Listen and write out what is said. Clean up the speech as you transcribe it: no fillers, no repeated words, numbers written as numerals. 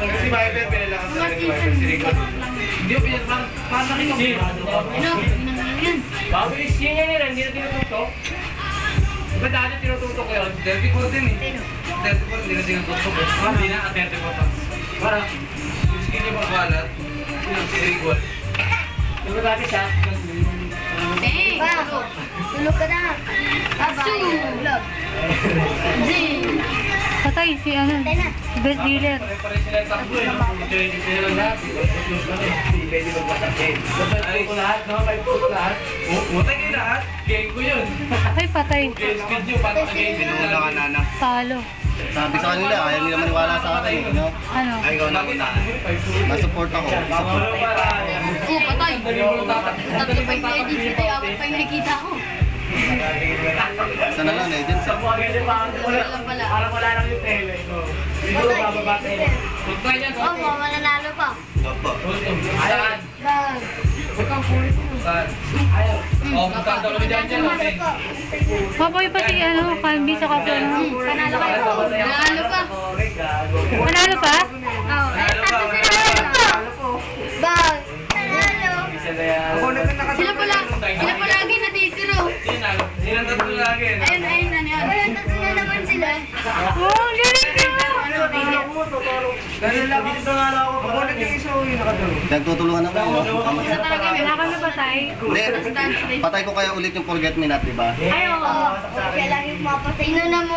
Si Viper, pinalakas talaga si Viper, si Rico. Hindi ko pinag- parang nakikapagod ako. Ano? Yan. Bago yung skin niya nila, hindi na tinututok. Diba dati tinututok ko yun? 34 din eh. 34, hindi na tinututok eh. Hindi na, 34 pa. Parang, Yung skin niya magbalat. Yung si Rico. diba dati siya? Bang! Tulog ka na. Bye-bye. Tulog. Patay si ano, Patay na. best dealer. Pare-pare sila yung takbo eh. Hindi sila lang lahat. Hindi pwede magpasakin. Sabay ko lahat, no? May put lahat. Utay kayo lahat. Game ko yun. Ay, patay. Game skin nyo, paano ka game? Pinuna ka, Nana. Talo. Sabi sa kanila, ayaw nila maniwala sa akin, no? Ano? Ay, ikaw na una. Nasupport ako. Kapuro para. Oo, patay. Tatlo pa yung edits. Ito yung apat pa yung nakikita ko. Isa na lang, agents. Sa mga ganyan, parang wala lang yung tele. Hindi ko bababa tele. Huwag yan, Oo, mananalo pa. Opo. Saan? Bang! Huwag kang pulit mo. Saan? Ayaw. Oh, punta daw kami dyan dyan. Okay. Papoy pa si ano, Canby sa kapwa no? Panalo kayo. Nanalo pa. Manalo pa? Oo. Ay, tatlo sila. Bang! Nanalo. Sila pa lagi natitiro. Silang tatlo lagi. Ayun, ayun, ano yan. Ayun, tatlo na naman sila. Oh, ang galing nyo! Ano, tingin. Ganun lang dito nga lang ako. Ako nag-iisaw yung nakatulog. Nagtutulungan ako, no? Isa talaga yun. Wala ka na patay? Hindi, patay ko kaya ulit yung Forget Me Not, di ba? Ay, oo. Oo, kaya lagi pumapatay. Ino na mo